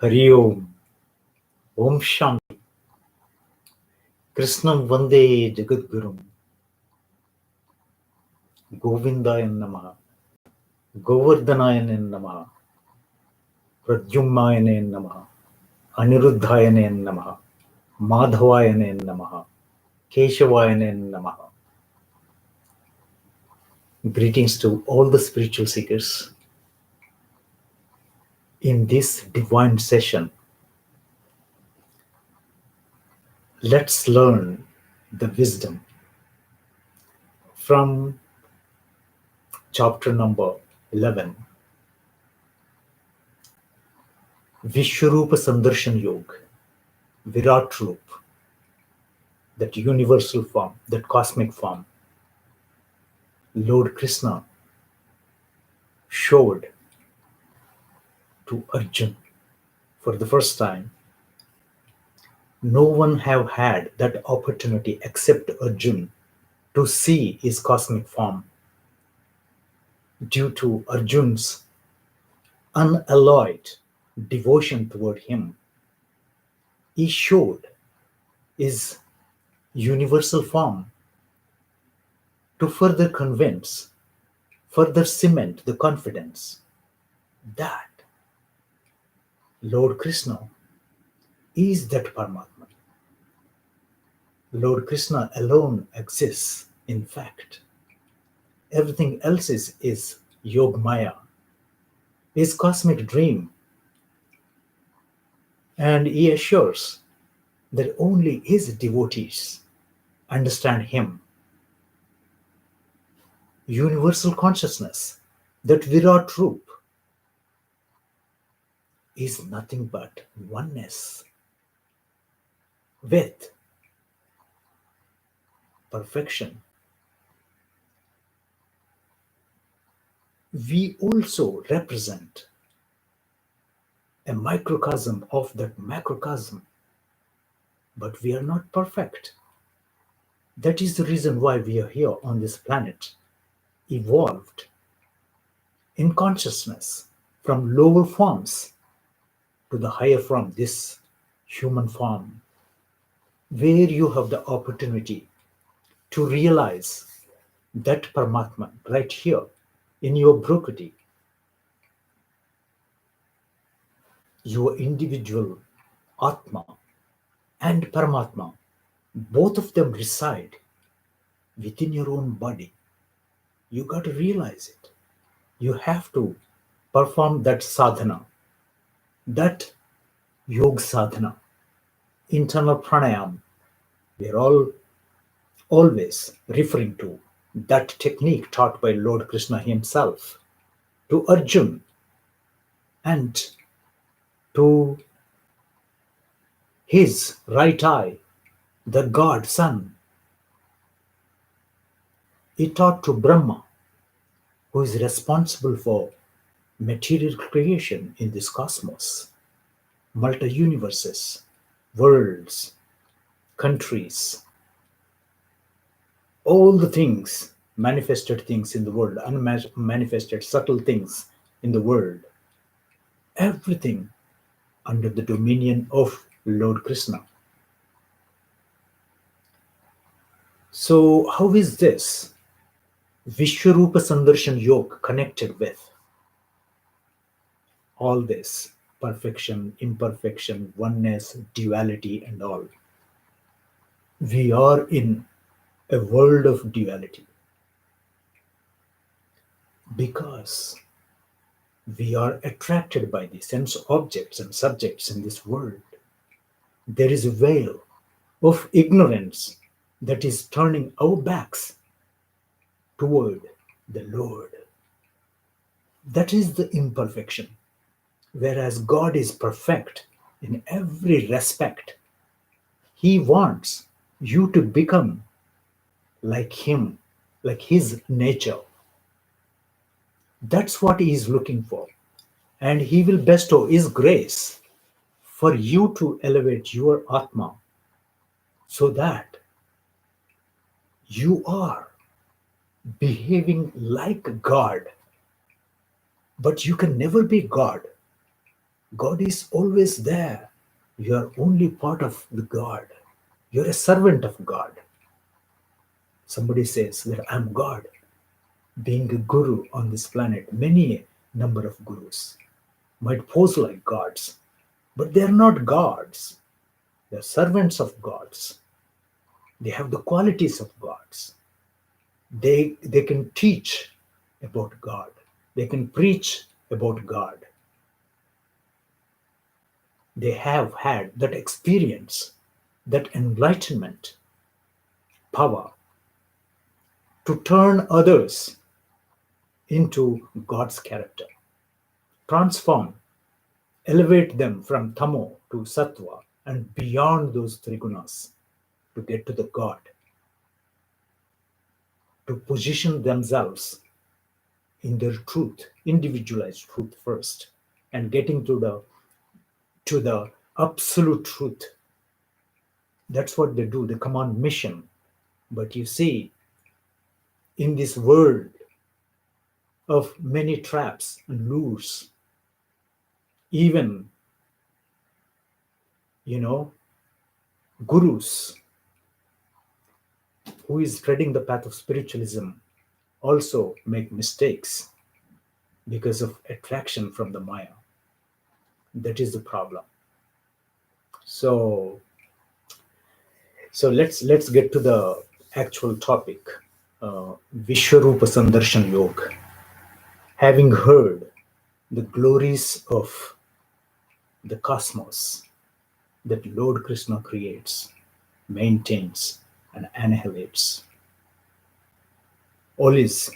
हरि ओम ओम शांति कृष्णं वंदे जगद्गुरुं गोविंदाय नमः गोवर्धनाय नमः प्रद्युम्नाय नमः अनिरुद्धाय नमः माधवाय नमः केशवाय नमः. Greetings to all the spiritual seekers. In this divine session, let's learn the wisdom from chapter number 11, Vishwarupa Sandarshan Yoga, Virat Roop, that universal form, that cosmic form. Lord Krishna showed to Arjun for the first time. No one have had that opportunity except Arjun to see his cosmic form. Due to Arjun's unalloyed devotion toward him, he showed his universal form to further convince, further cement the confidence that Lord Krishna is that Paramatma. Lord Krishna alone exists in fact. Everything else is Yog Maya, his cosmic dream. And he assures that only his devotees understand him. Universal consciousness, that Virat Roop, is nothing but oneness with perfection. We also represent a microcosm of that macrocosm, but we are not perfect. That is the reason why we are here on this planet, evolved in consciousness from lower forms to the higher form, this human form, where you have the opportunity to realize that Paramatman right here in your Brokati, your individual Atma and Paramatma, both of them reside within your own body. You got to realize it. You have to perform that sadhana, that yoga sadhana, internal pranayam. We're all always referring to that technique taught by Lord Krishna himself to Arjun and to his right eye, the God Son. He taught to Brahma, who is responsible for material creation in this cosmos, multi-universes, worlds, countries, all the things, manifested things in the world, unmanifested subtle things in the world, everything under the dominion of Lord Krishna. So how is this Vishwarupa Sandarshan Yoga connected with all this perfection, imperfection, oneness, duality, and all? We are in a world of duality because we are attracted by the sense objects and subjects in this world. There is a veil of ignorance that is turning our backs toward the Lord. That is the imperfection. Whereas God is perfect in every respect, He wants you to become like Him, like His nature. That's what He is looking for. And He will bestow His grace for you to elevate your Atma so that you are behaving like God. But you can never be God God is always there. You are only part of the God. You're a servant of God. Somebody says that I'm God. Being a guru on this planet, many number of gurus might pose like gods, but they're not gods. They're servants of gods. They have the qualities of gods. They can teach about God. They can preach about God. They have had that experience, that enlightenment, power to turn others into God's character, transform, elevate them from tamo to sattva and beyond those three gunas to get to the God, to position themselves in their truth, individualized truth first, and getting to the absolute truth. That's what they do. They come on mission. But you see, in this world of many traps and lures, even, you know, gurus who is treading the path of spiritualism also make mistakes because of attraction from the Maya. That is the problem. So let's get to the actual topic. Vishwarupa Sandarshan Yoga. Having heard the glories of the cosmos that Lord Krishna creates, maintains, and annihilates, all is,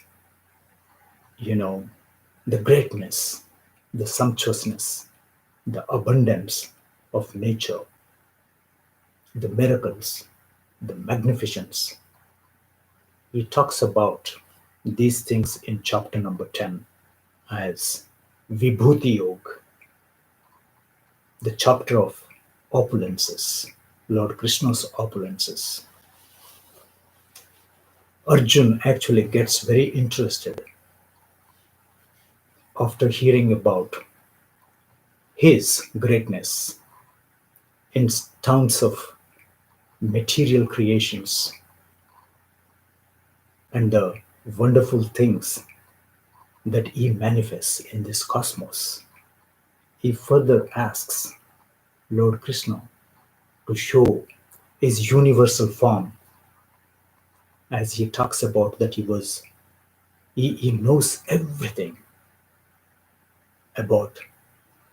the greatness, the sumptuousness, the abundance of nature, the miracles, the magnificence. He talks about these things in chapter number 10 as Vibhuti Yoga, the chapter of opulences, Lord Krishna's opulences. Arjun actually gets very interested after hearing about his greatness in terms of material creations and the wonderful things that he manifests in this cosmos. He further asks Lord Krishna to show his universal form, as he talks about that he knows everything about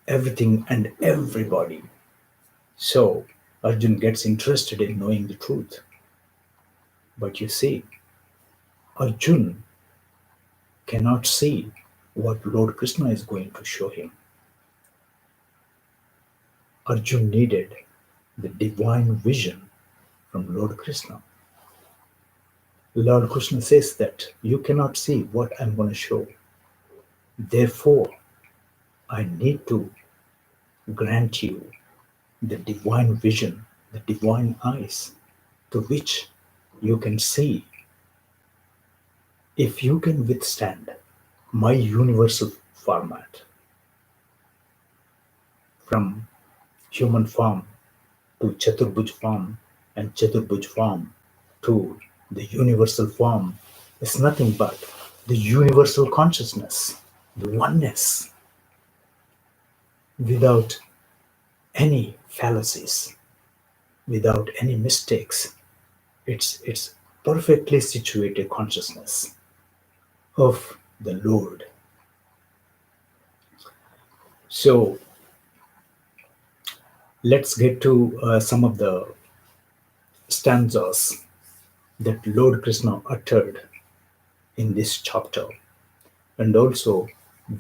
everything and everybody. So Arjun gets interested in knowing the truth. But you see, Arjun cannot see what Lord Krishna is going to show him. Arjun needed the divine vision from Lord Krishna. Lord Krishna says that you cannot see what I'm going to show. Therefore, I need to grant you the divine vision, the divine eyes, to which you can see. If you can withstand my universal format, from human form to Chaturbhuj form and Chaturbhuj form to the universal form, is nothing but the universal consciousness, the oneness, without any fallacies, without any mistakes. It's perfectly situated consciousness of the Lord. So let's get to some of the stanzas that Lord Krishna uttered in this chapter, and also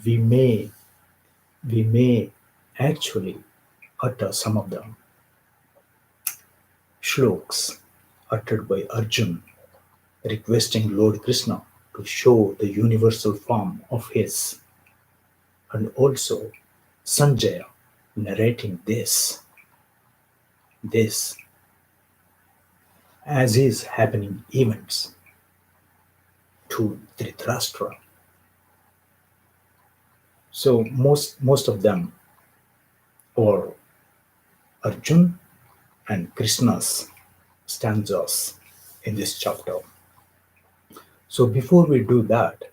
we may we may actually utter some of the shloks uttered by Arjun, requesting Lord Krishna to show the universal form of his, and also Sanjaya narrating this as is happening events to Dhritarashtra. So most of them or Arjun and Krishna's stanzas in this chapter. So before we do that,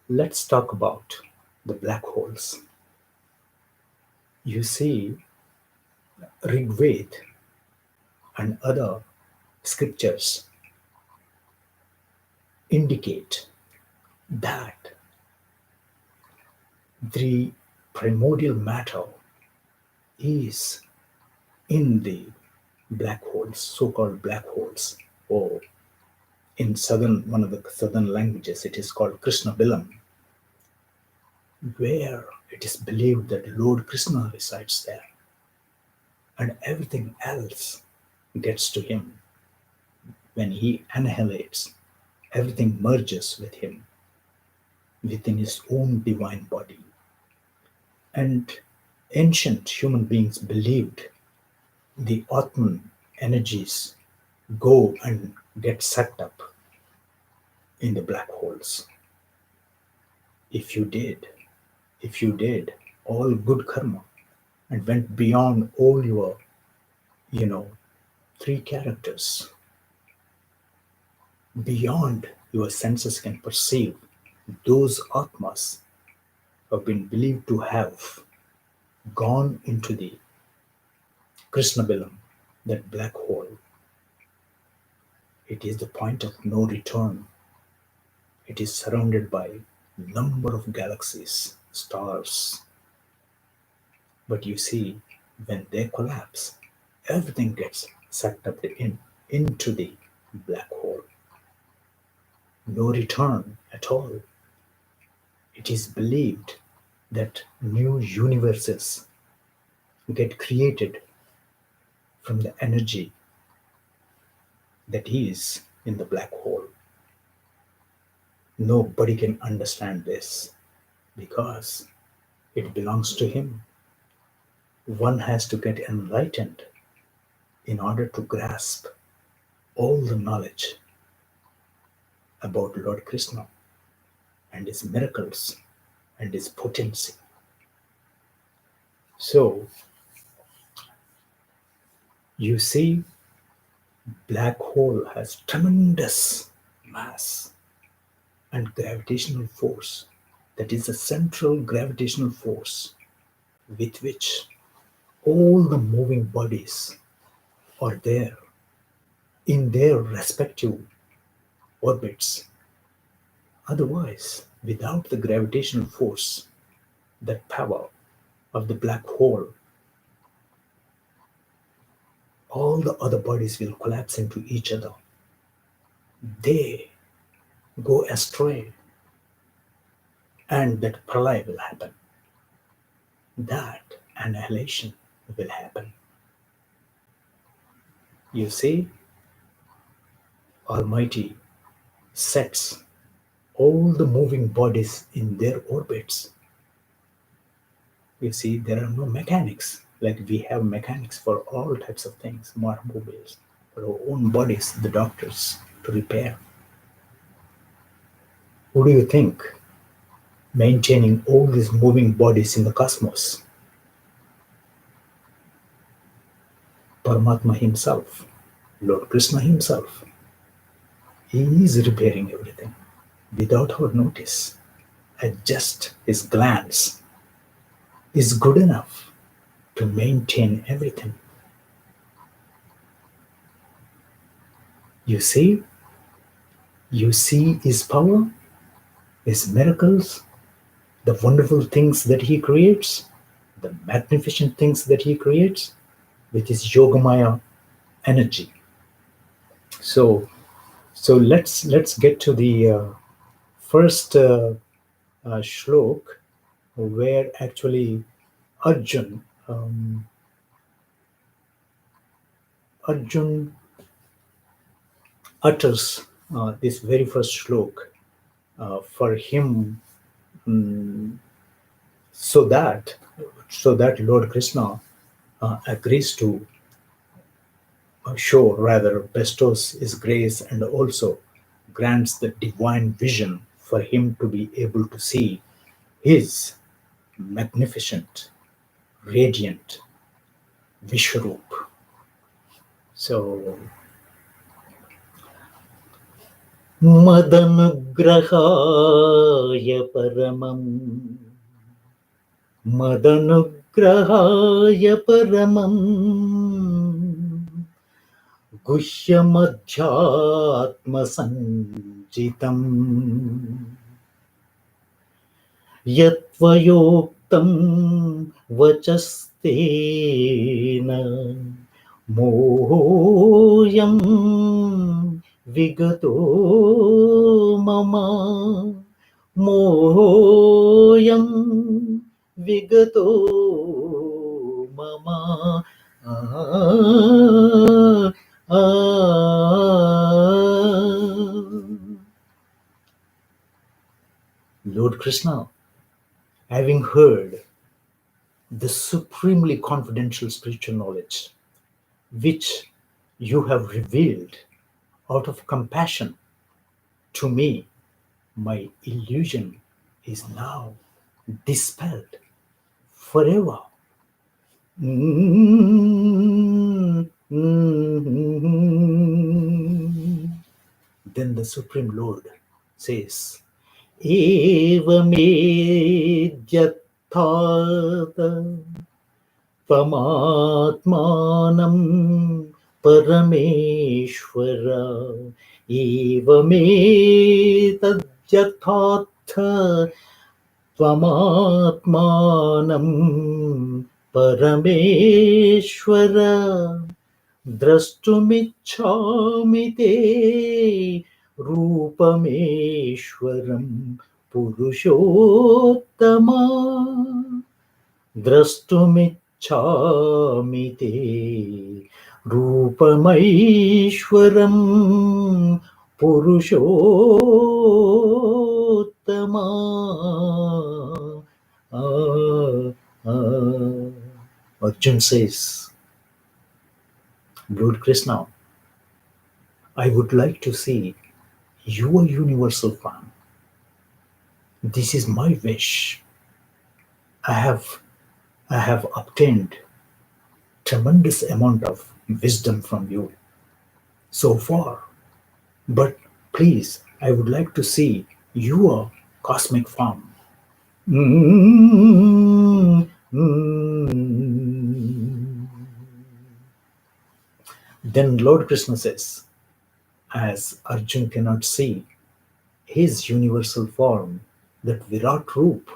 let's talk about the black holes. You see, Rig Veda and other scriptures indicate that the primordial matter is in the black holes, so-called black holes, or in southern one of the southern languages, it is called Krishna Bilam, where it is believed that Lord Krishna resides there, and everything else gets to him when he annihilates. Everything merges with him within his own divine body. And ancient human beings believed the Atman energies go and get sucked up in the black holes. If you did, if you did all good karma and went beyond all your, you know, three characters, beyond your senses can perceive, those Atmas have been believed to have gone into the Krishna Bilam, that black hole. It is the point of no return. It is surrounded by number of galaxies, stars. But you see, when they collapse, everything gets sucked up into the black hole. No return at all. It is believed that new universes get created from the energy that is in the black hole. Nobody can understand this because it belongs to him. One has to get enlightened in order to grasp all the knowledge about Lord Krishna and his miracles and his potency. So you see, black hole has tremendous mass and gravitational force. That is the central gravitational force with which all the moving bodies are there in their respective orbits. Otherwise, without the gravitational force, that power of the black hole, all the other bodies will collapse into each other. They go astray, and that pralaya will happen. That annihilation will happen. You see, Almighty sets all the moving bodies in their orbits. You see, there are no mechanics like we have mechanics for all types of things, automobiles, for our own bodies, the doctors to repair. Who do you think maintaining all these moving bodies in the cosmos? Paramatma himself, Lord Krishna himself. He is repairing everything without our notice. And just his glance is good enough to maintain everything. You see, his power, his miracles, the wonderful things that he creates, the magnificent things that he creates with his yogamaya energy. So, let's get to the first shlok, where actually Arjun Arjun utters this very first shlok for him, so that Lord Krishna agrees to show, rather bestows his grace, and also grants the divine vision for him to be able to see his magnificent radiant Vishwaroop. So, Madanugrahaya Paramam. Madanugrahaya Paramam. Guhyamadhyatma Sanjitam. Yatvayoktam vachastena mohoyam vigato mama mohoyam vigato mama ah, Lord Krishna, having heard the supremely confidential spiritual knowledge which you have revealed out of compassion to me, my illusion is now dispelled forever. Then the Supreme Lord says, Evamedyatthata Pamatmanam Parameshwara Evametadyatthatha Pamatmanam Parameshwara Drashtumicchami te Rupameshwaram Purushottama Drashtumicchami te Rupamaishwaram Purushottama. Arjun says, Lord Krishna, I would like to see your universal form. This is my wish. I have obtained tremendous amount of wisdom from you so far. But please, I would like to see your cosmic form. Then Lord Krishna says, as Arjun cannot see his universal form, that Virat Roop,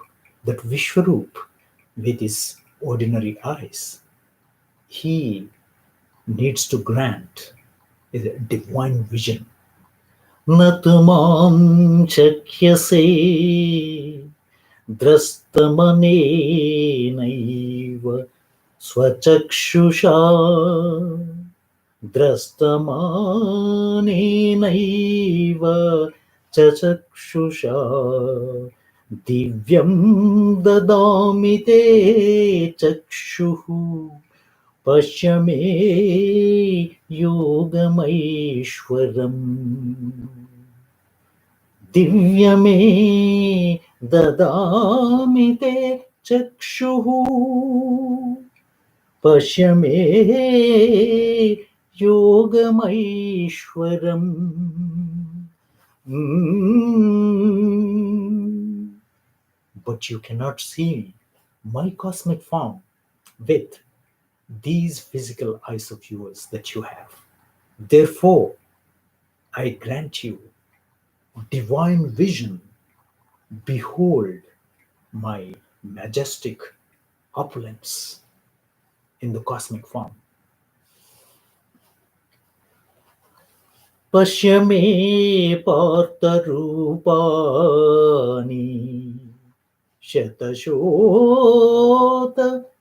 that Vishwaroop, with his ordinary eyes, he needs to grant a divine vision. Natumam chakyase drastamanenaiva swachakshusha Drastamanenaiva chachakshusha divyam dadami te chakshuhu pashyame yogamaishwaram divyame dadami te chakshuhu pashyame Yogamaishwaram. But you cannot see my cosmic form with these physical eyes of yours that you have. Therefore, I grant you divine vision. Behold my majestic opulence in the cosmic form. Pashyame partarupani Shatashota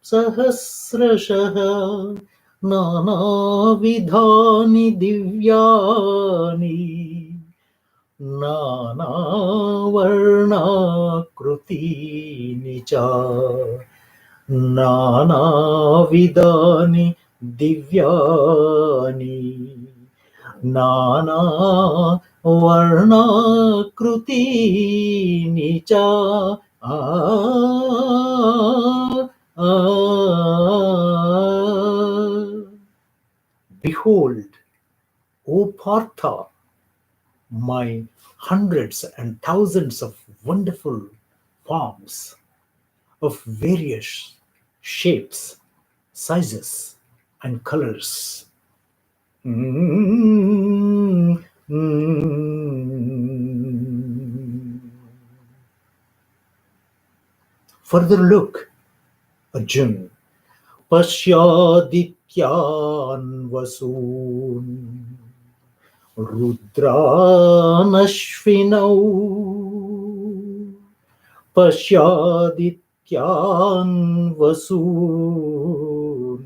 sahasrashaha Nanavidhani divyani Nanavarna krutini cha Nanavidhani divyani Nana Varna Kruti Nicha Behold, O Partha, my hundreds and thousands of wonderful forms of various shapes, sizes, and colors. Mm, mm. Further look, Arjun. Pashyadityan vasoon Rudranashvinau Pashyadityan vasoon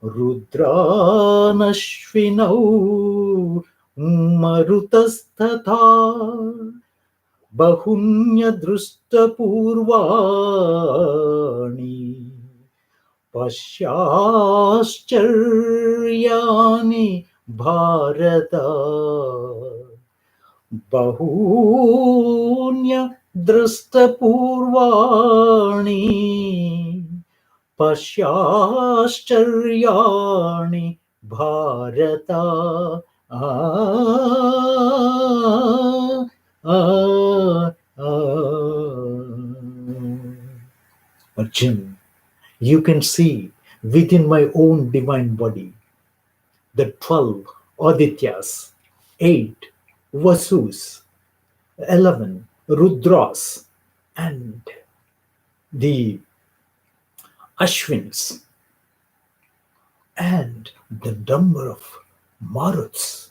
Rudranashvinau Marutastatha Bahunyadruštapurvani Pasyascharyaani Bharata Bahunya Drustapurvani Pasyascharyaani Bharata ah, ah, Arjun, you can see within my own divine body the 12 Adityas, 8 Vasus, 11 Rudras, and the Ashwins, and the number of Maruts.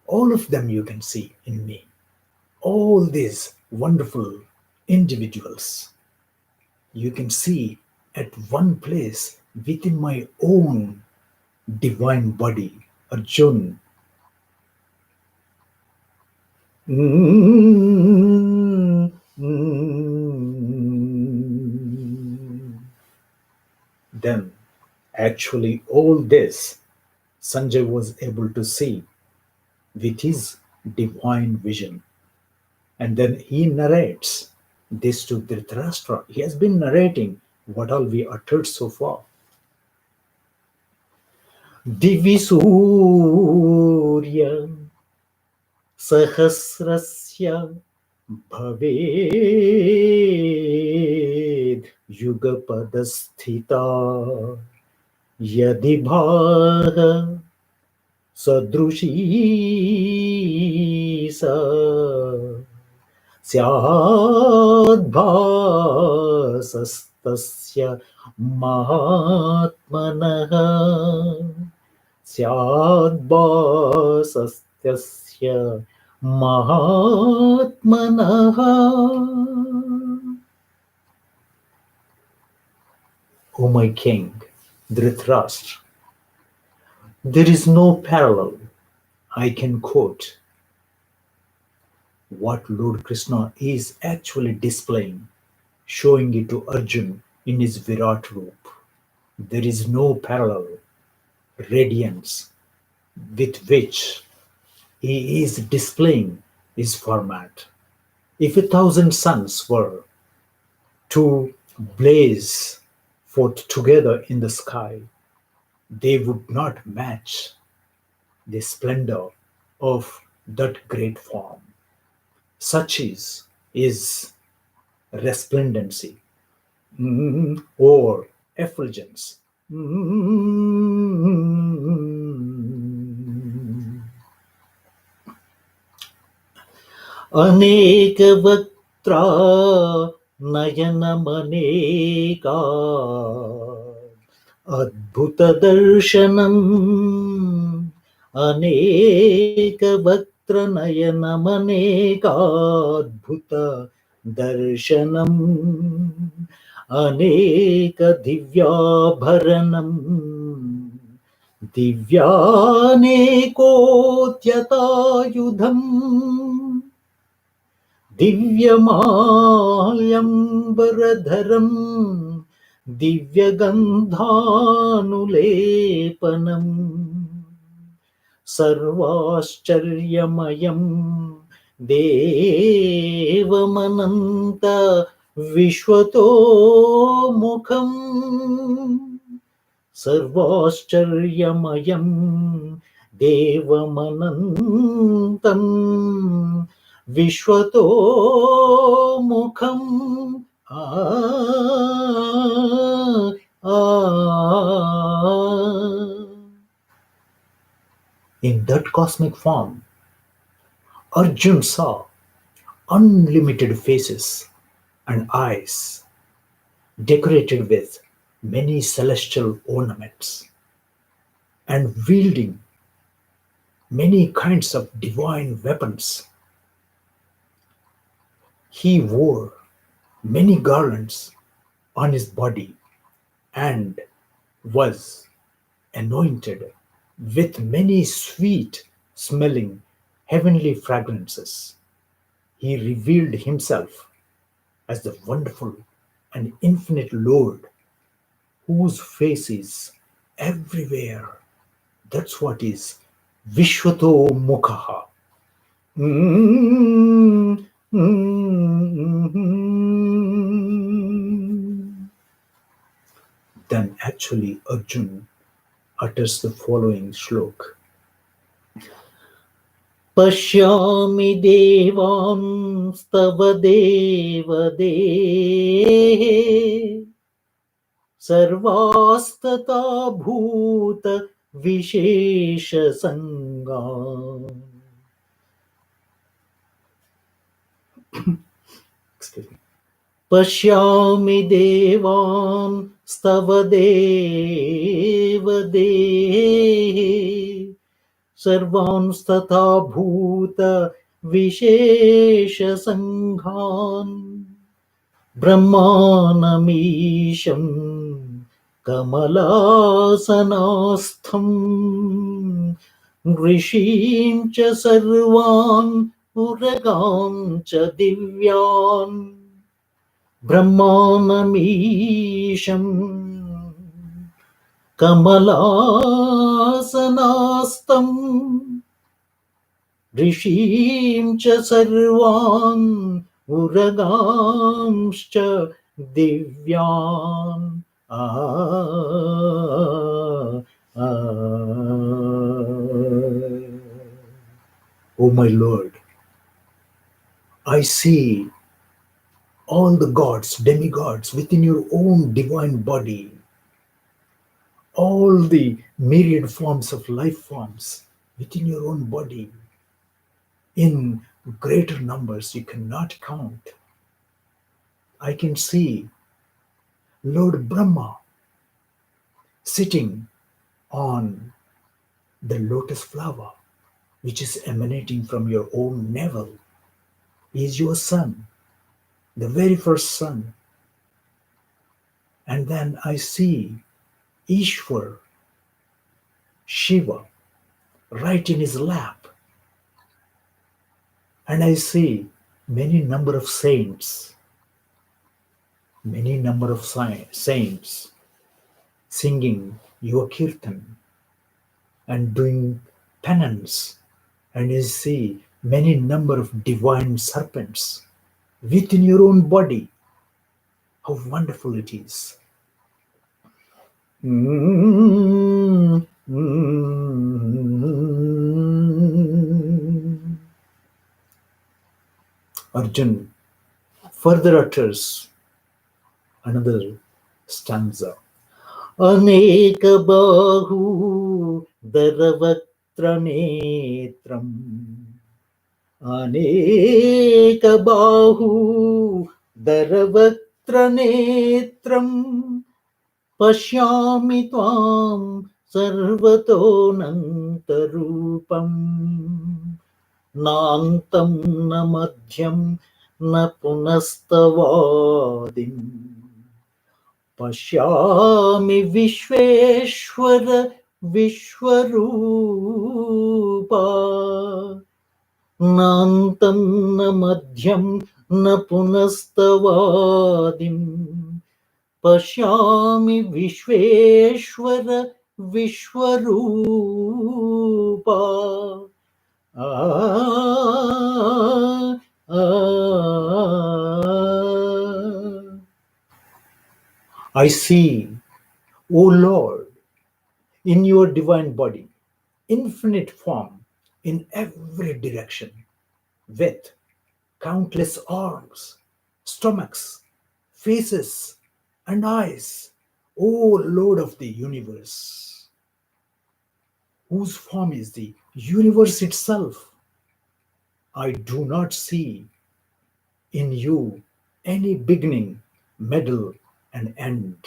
All of them you can see in me. All these wonderful individuals you can see at one place within my own divine body, Arjun. Mm, mm. Then, actually, all this Sanjay was able to see with his divine vision. And then he narrates this to Dhritarashtra. He has been narrating what all we uttered so far. Divi Surya Sahasrasya Bhaved Yugapadasthita Yadi Bhara Sadrushi Sa Syadbhasastasya Mahatmanaha Syadbhasastasya Mahatmanaha. O my king, Dhritarashtra, there is no parallel I can quote what Lord Krishna is actually displaying, showing it to Arjun in his Virat Roop. There is no parallel radiance with which he is displaying his format. If 1,000 suns were to blaze forth together in the sky, they would not match the splendor of that great form. Such is resplendency or effulgence. अनेक वक्त्रा नयनमनेका अद्भुत दर्शनम् अनेक वक्त्र नयनमनेका अद्भुत दर्शनम् अनेक दिव्याभरणम् दिव्यानेकोद्यतायुधम् दिव्यमाल्यम्बरधरम् दिव्यगन्धानुलेपनम् सर्वाश्चर्यमयम् देवमनन्त विश्वतोमुखम् सर्वाश्चर्यमयं देवमनन्तं विश्वतोमुखम् In that cosmic form, Arjun saw unlimited faces and eyes decorated with many celestial ornaments and wielding many kinds of divine weapons. He wore many garlands on his body and was anointed with many sweet smelling heavenly fragrances. He revealed himself as the wonderful and infinite Lord whose face is everywhere. That's what is Vishwato Mukhaha. Mm, mm. Then actually Arjun utters the following shlok. पश्यामि देवांस्तव देवदेः सर्वास्तथा भूतविशेषसङ्गान् पश्यामि देवांस्तव देवदेः सर्वांस्तथा भूतविशेषसङ्घान् ब्रह्मानमीशं कमलासनास्थं ऋषीं च सर्वान् उरगां च दिव्यान् ब्रह्मानमीशं कमलासनास्तं ऋषीं च सर्वान् उरगांश्च दिव्यान् O my Lord, I see all the gods, demigods within your own divine body, all the myriad forms of life forms within your own body, in greater numbers you cannot count. I can see Lord Brahma sitting on the lotus flower, which is emanating from your own navel. He is your son, the very first son. And then I see Ishwar, Shiva, right in his lap. And I see many number of saints, saints singing your kirtan and doing penance. And you see many number of divine serpents within your own body. How wonderful it is. Mm, mm. Arjun further utters another stanza. अनेकबाहूदरवक्त्रनेत्रम् अनेकबाहूदरवक्त्रनेत्रम् पश्यामि त्वां सर्वतोऽनन्तरूपम् नान्तं न मध्यं न पुनस्तवादिम् पश्यामि विश्वेश्वर विश्वरूपा नान्तं न मध्यं न पुनस्तवादिम् पश्यामि Vishweshwar Vishwarupa I see, O Lord, in your divine body, infinite form in every direction, with countless arms, stomachs, faces, and eyes, O Lord of the universe, whose form is the universe itself. I do not see in you any beginning, middle, and end.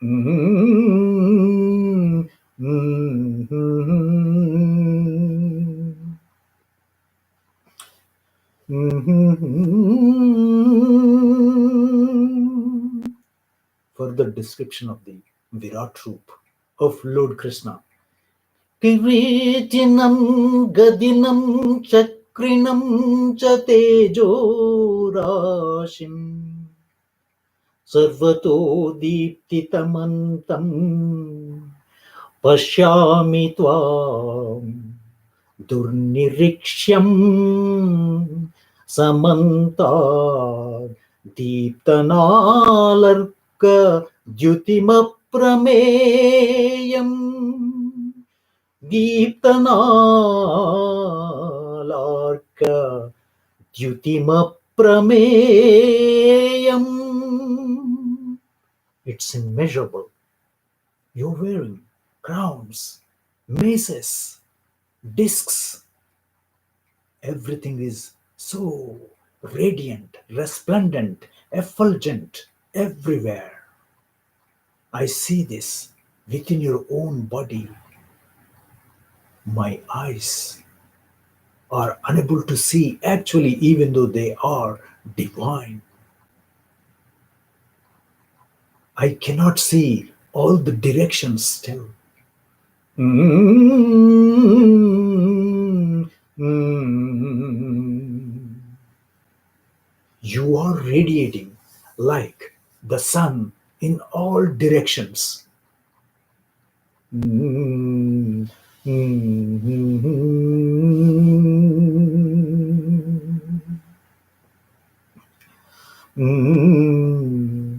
Mm, mm, mm, mm. Further description of the Virat Roop of Lord Krishna. किरीटिनं गदिनं चक्रिणं च तेजोराशिम् सर्वतो दीप्तितमन्तं पश्यामि त्वां दुर्निरीक्ष्यं समन्तात् दीप्तनालर्कद्युतिमप्रमेयम् दीप्तनालार्क द्युतिमप्रमेयम्. It's immeasurable. You're wearing crowns, maces, discs. Everything is so radiant, resplendent, effulgent everywhere. I see this within your own body. My eyes are unable to see actually, even though they are divine. I cannot see all the directions still. Mm, mm. You are radiating like the sun in all directions. Mm, mm, mm.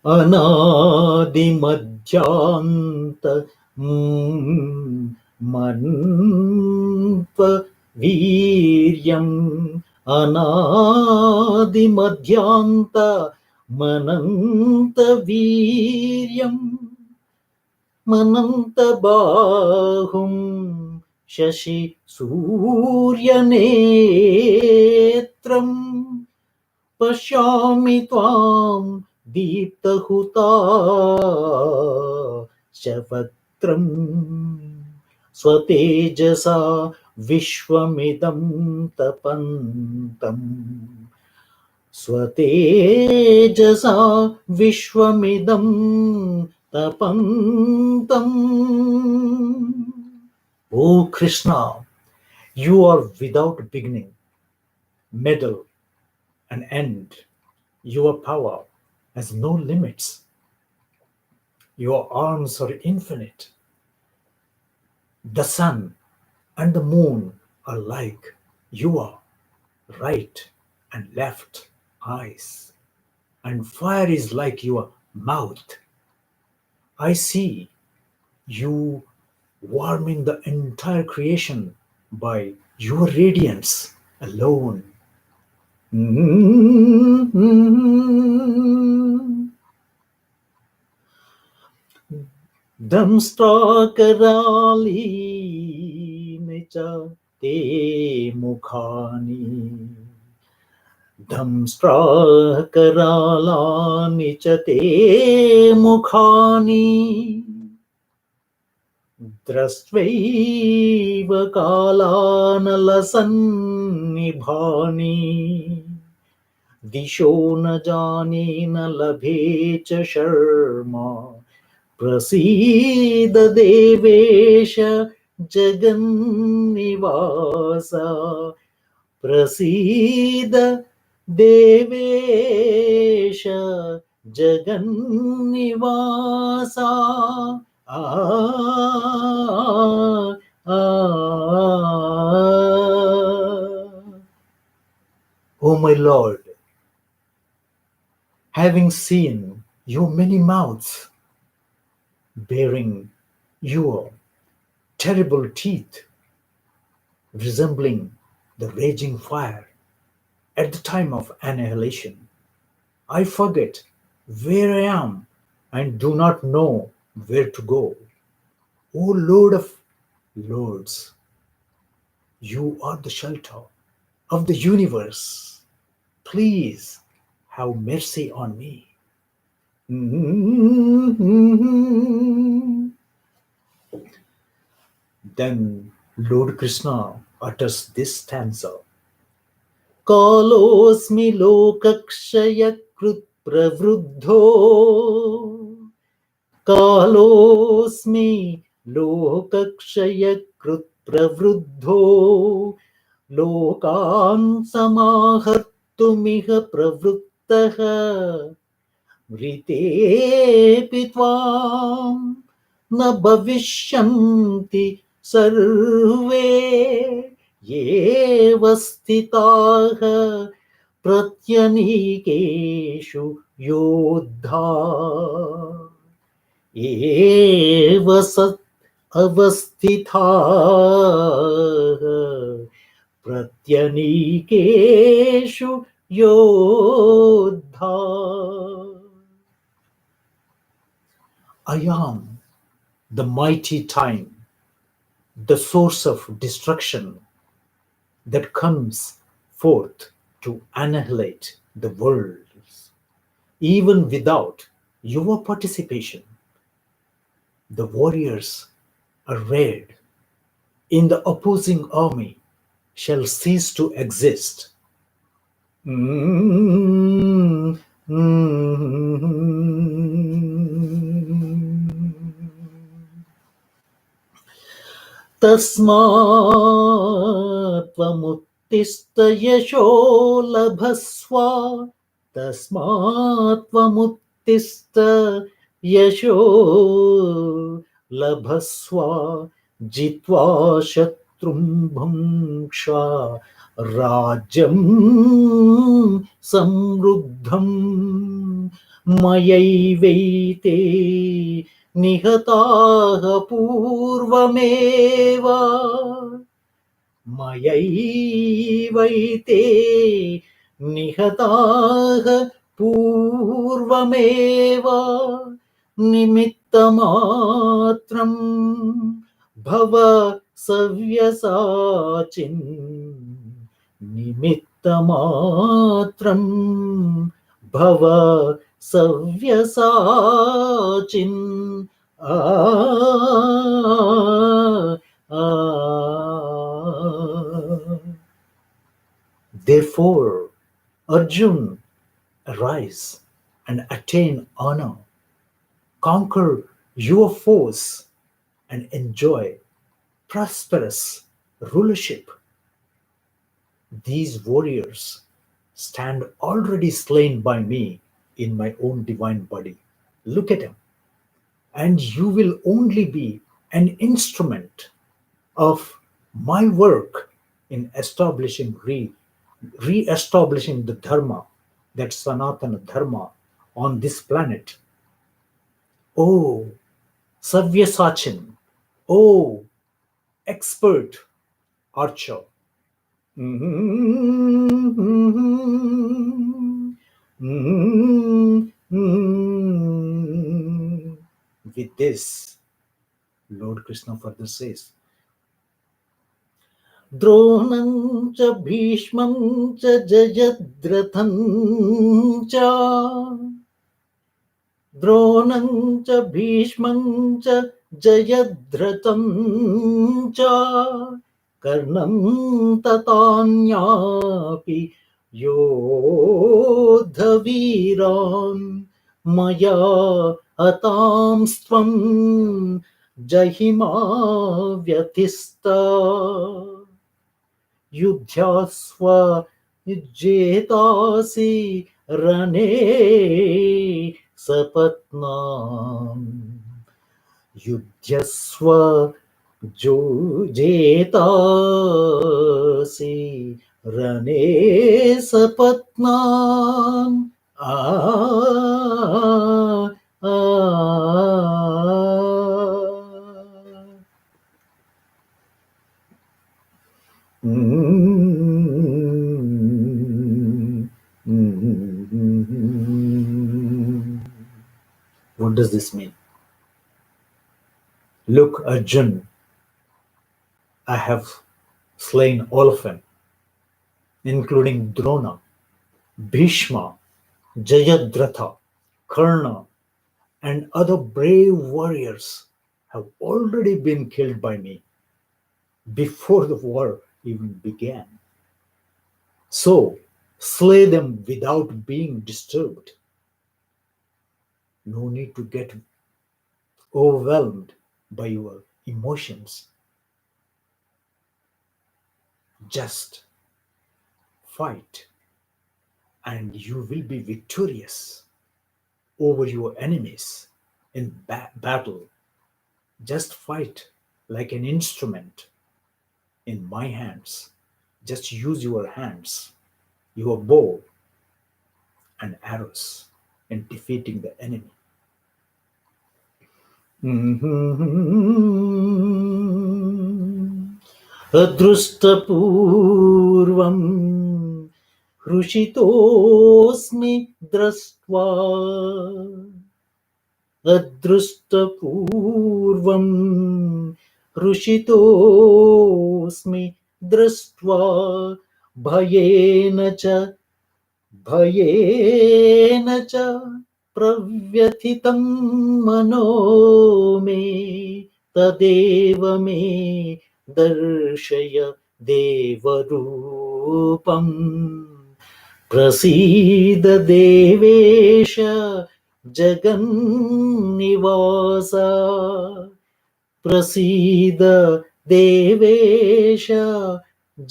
अनादिमध्यान्त मन्त्व वीर्यम् अनादिमध्यान्त मनन्त वीर्यम् मनन्तबाहुं Shashi सूर्यनेत्रम् पश्यामि त्वां दीप्तहुताशवक्त्रम् स्वतेजसा विश्वमिदं तपन्तम् स्वतेजसा विश्वमिदं तपन्तम्. O Krishna, you are without beginning, middle, and end. Your power has no limits. Your arms are infinite. The sun and the moon are like your right and left eyes, and fire is like your mouth. I see you warming the entire creation by your radiance alone. दंष्ट्राकरालीनि च ते मुखानि दंष्ट्राकरालानि च ते मुखानि दृष्ट्वैव कालानलसन्निभानि दिशो न जाने न लभे च शर्मा प्रसीद देवेश जगन्निवास प्रसीद देवेश जगन्निवास. आ, आ, O my Lord, having seen your many mouths bearing Your terrible teeth resembling the raging fire at the time of annihilation. I forget where I am and do not know where to go. O Lord of Lords, you are the shelter of the universe. Please have mercy on me. Then Lord Krishna utters this stanza. Kalosmi lokakshayakrit pravruddho. कालोऽस्मि लोकक्षयकृत् प्रवृद्धो लोकान् समाहर्तुमिह प्रवृत्तः मृतेऽपि त्वां न भविष्यन्ति सर्वे एव स्थिताः प्रत्यनीकेषु योद्धा एव सत् अवस्थिताः प्रत्यनीकेषु योद्धा. I am the mighty time, the source of destruction that comes forth to annihilate the worlds, even without your participation. The warriors arrayed in the opposing army shall cease to exist. तस्मात् त्वमुत्तिष्ठ यशो लभस्व तस्मात् त्वमुत्तिष्ठ यशो लभस्व जित्वा शत्रुं भुङ्क्ष राज्यं समृद्धं मयैवैते निहताः पूर्वमेव मयैवैते निहताः पूर्वमेव निमित्तमात्रं भव सव्यसाचिन् निमित्तमात्रं भव सव्यसाचिन्. Therefore, Arjun, arise and attain honor, conquer your foes, and enjoy prosperous rulership. These warriors stand already slain by me in my own divine body. Look at him. And you will only be an instrument of my work in establishing, re-establishing the dharma, that Sanatana dharma on this planet. Oh, Savyasachin, oh, expert archer. With this, Lord Krishna further says, Dronam cha Bhishmam cha Jayadrathan cha Dronam cha Bhishmam cha Jayadrathan cha Karnam tatanya Yodhaviran Maya atamstvam Jahima Vyathista Yudhyasva Jetasi Rane Sapatnam Yudhyasva Jetasi Rane Sapatnam. What does this mean? Look, Arjun, I have slain all of them, including Drona, Bhishma, Jayadratha, Karna, and other brave warriors have already been killed by me before the war even began. So, slay them without being disturbed. No need to get overwhelmed by your emotions. Just fight, and you will be victorious over your enemies in battle. Just fight like an instrument in my hands. Just use your hands, your bow and arrows in defeating the enemy. अदृष्टपूर्वं हृषितोऽस्मि दृष्ट्वा अदृष्टपूर्वं हृषितोऽस्मि दृष्ट्वा भयेन च प्रव्यथितं मनो मे तदेव मे दर्शय देवरूपम् प्रसीद देवेश जगन्निवास प्रसीद देवेश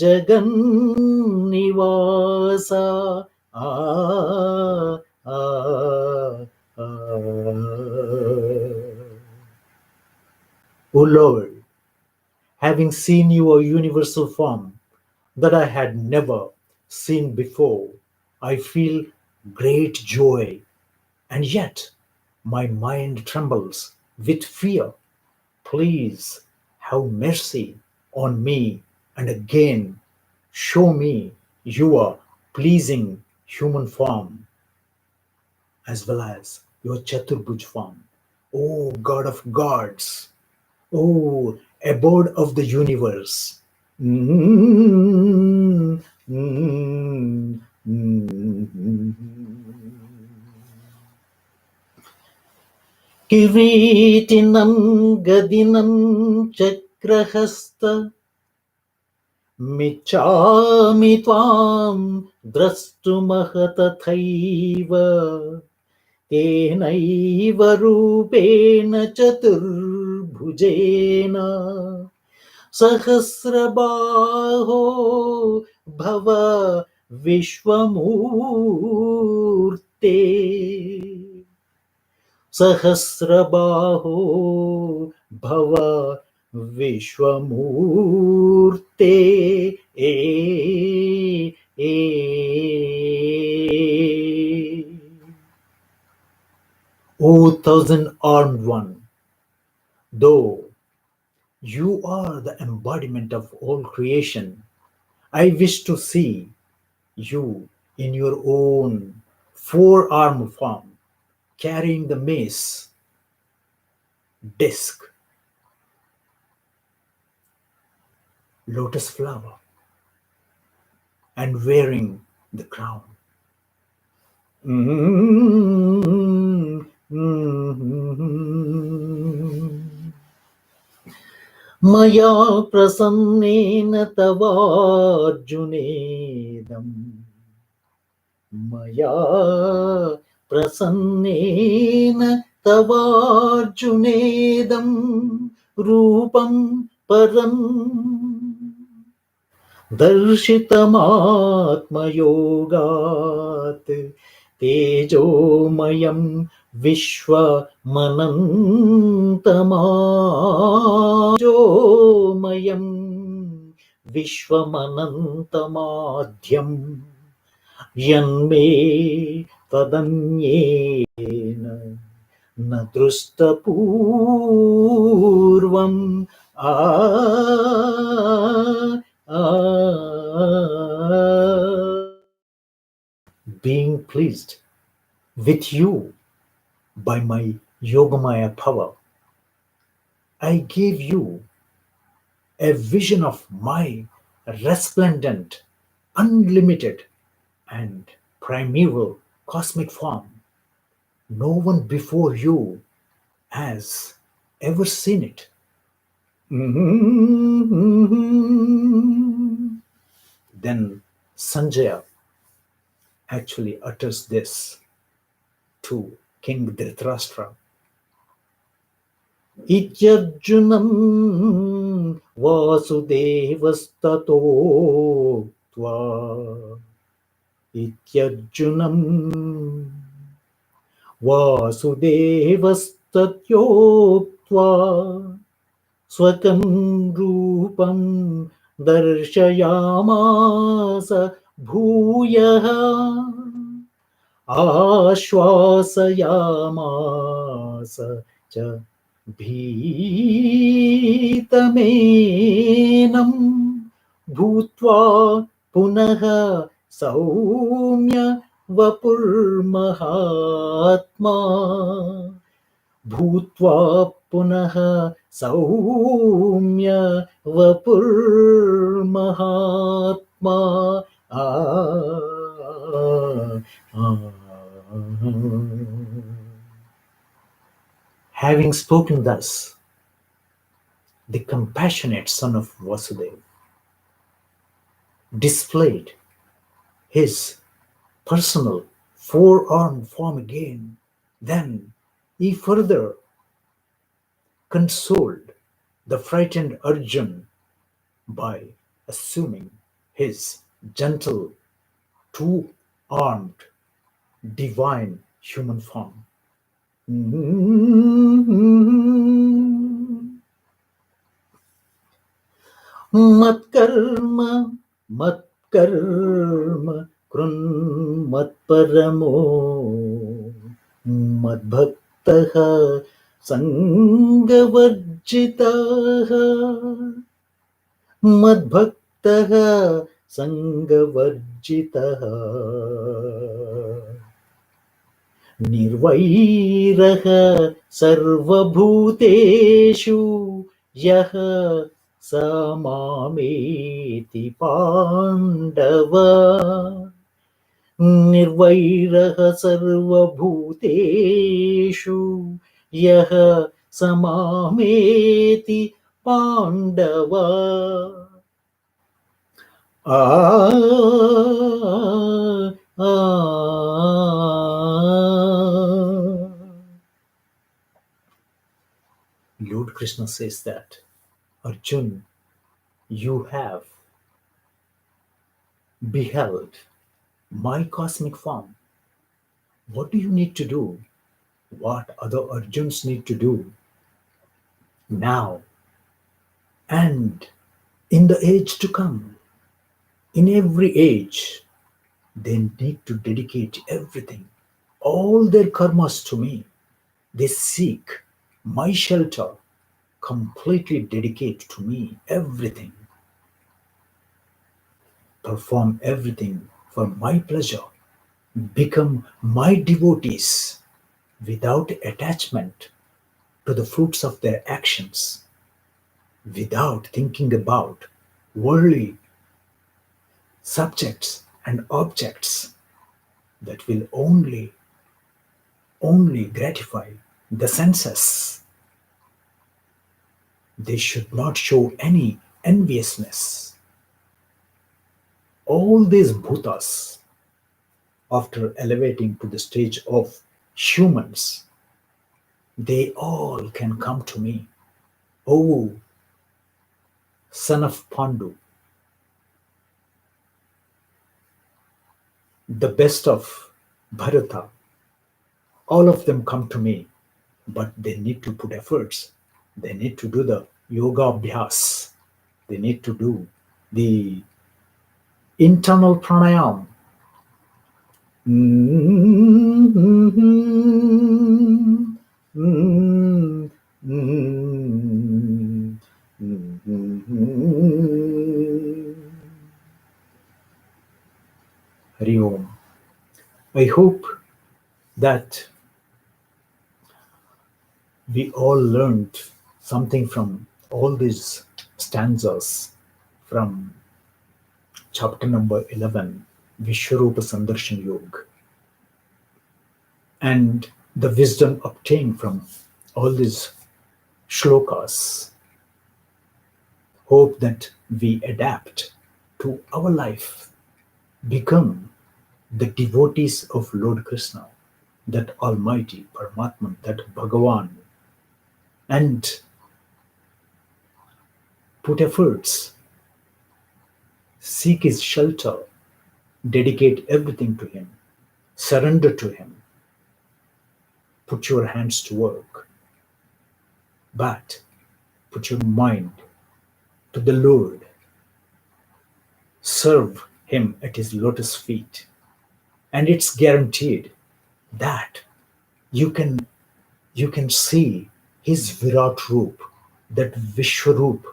जगन्निवास आ, आ, आ. O Lord, having seen your universal form that I had never seen before, I feel great joy, and yet my mind trembles with fear. Please have mercy on me and again show me your pleasing human form as well as your Chaturbuj form. O God of gods, O abode of the universe. Mm, mm, mm. किरीटिनं गदिनं चक्रहस्त मिच्छामि त्वां द्रष्टुमहतथैव तेनैव रूपेण चतुर्भुजेन सहस्रबाहो भव विश्वमूर्ते सहस्रबाहो भव विश्वमूर्ते ए. O thousand-armed one, though you are the embodiment of all creation, I wish to see you in your own four-armed form, carrying the mace, disc, lotus flower, and wearing the crown. मया प्रसन्नेन तवार्जुनेदम् मया प्रसन्नेन तवार्जुनेदम् रूपं परम् दर्शितमात्मयोगात् तेजोमयं विश्वमनन्तमाजोमयं विश्वमनन्तमाध्यम् यन्मे तदन्येन न दृष्टपूर्वम् आ being pleased with you by my Yogamaya power. I gave you a vision of my resplendent, unlimited, and primeval cosmic form. No one before you has ever seen it. Then Sanjaya actually utters this to King Dhritarashtra. Ityarjunam vasudevastato tva. Ityarjunam vasudevastatyoktva स्वकं रूपं दर्शयामास भूयः आश्वासयामास च भीतमेनं भूत्वा पुनः सौम्य वपुर्महात्मा भूत्वा पुनः सौम्य वपुर्महात्मा आ, आ. Having spoken thus, the compassionate son of Vasudeva displayed his personal four-armed form again. Then he further consoled the frightened Arjun by assuming his gentle, two-armed, divine human form. Matkarma, matkarma, krunmatparamo, madbhaktaha, sangavarjitaha, madbhaktaha, sangavarjitaha, निर्वैरः सर्वभूतेषु यः स मामेति पाण्डव निर्वैरः सर्वभूतेषु यः स मामेति Pandava Lord Krishna says that, Arjun, you have beheld my cosmic form. What do you need to do? What other Arjuns need to do now and in the age to come? In every age, they need to dedicate everything, all their karmas to me. They seek my shelter, completely dedicate to me everything, perform everything for my pleasure, become my devotees without attachment to the fruits of their actions, without thinking about worldly subjects and objects that will only gratify the senses. They should not show any enviousness. All these bhutas, after elevating to the stage of humans, they all can come to me. Oh, son of Pandu, the best of Bharata, all of them come to me, but they need to put efforts. They need to do the yoga abhyas. They need to do the internal pranayam. Hari Om. I hope that We all learned something from all these stanzas from chapter number 11, Vishwarupa Sandarshan Yoga, and the wisdom obtained from all these shlokas. Hope that we adapt to our life, become the devotees of Lord Krishna, that Almighty Paramatman, that Bhagavan, and put efforts, seek his shelter, dedicate everything to him, surrender to him, put your hands to work, but put your mind to the Lord, serve him at his lotus feet, and it's guaranteed that you can you can see his Virat Roop, that Vishwaroop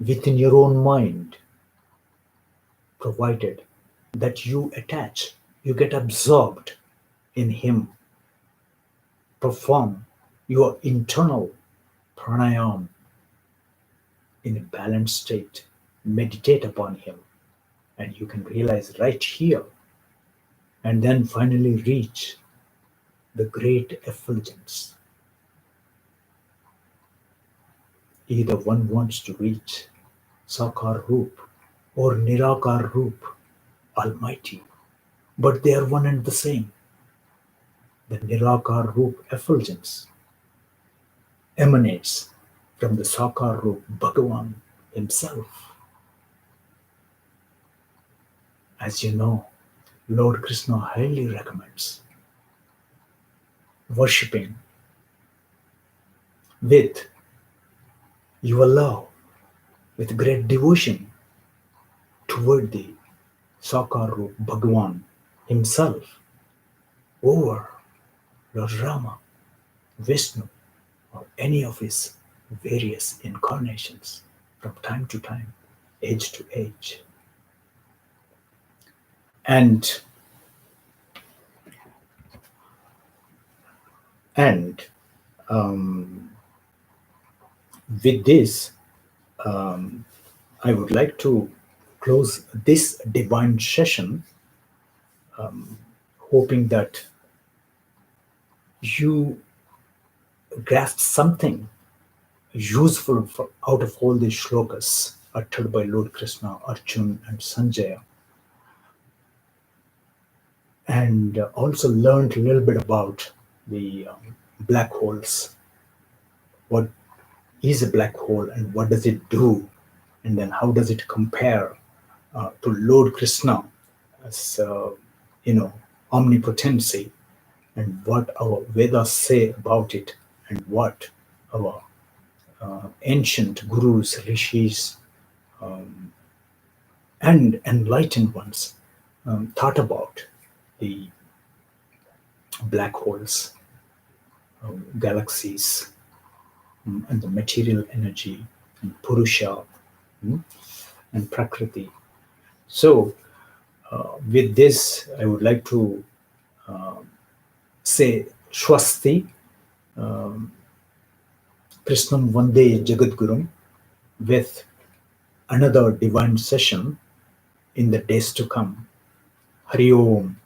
within your own mind, provided that you attach, you get absorbed in him, perform your internal pranayam in a balanced state, meditate upon him, and you can realize right here, and then finally reach the great effulgence. Either one wants to reach Sakar Roop or Nirakar Roop, Almighty, but they are one and the same. The Nirakar Roop effulgence emanates from the Sakar Roop Bhagavan himself. As you know, Lord Krishna highly recommends worshipping with your love, with great devotion toward the Sakar Roop Bhagavan himself over Lord Rama, Vishnu, or any of his various incarnations from time to time, age to age. And and with this, I would like to close this divine session, hoping that you grasp something useful out of all these shlokas uttered by Lord Krishna, Arjun, and Sanjaya, and also learned a little bit about the black holes. What is a black hole and what does it do? And then how does it compare to Lord Krishna as, omnipotency, and what our Vedas say about it, and what our ancient gurus, rishis, and enlightened ones thought about the black holes, galaxies, and the material energy, and Purusha, and Prakriti. So, with this, I would like to say Swasti, Krishnam Vande Jagadgurum, with another divine session in the days to come. Hari Om.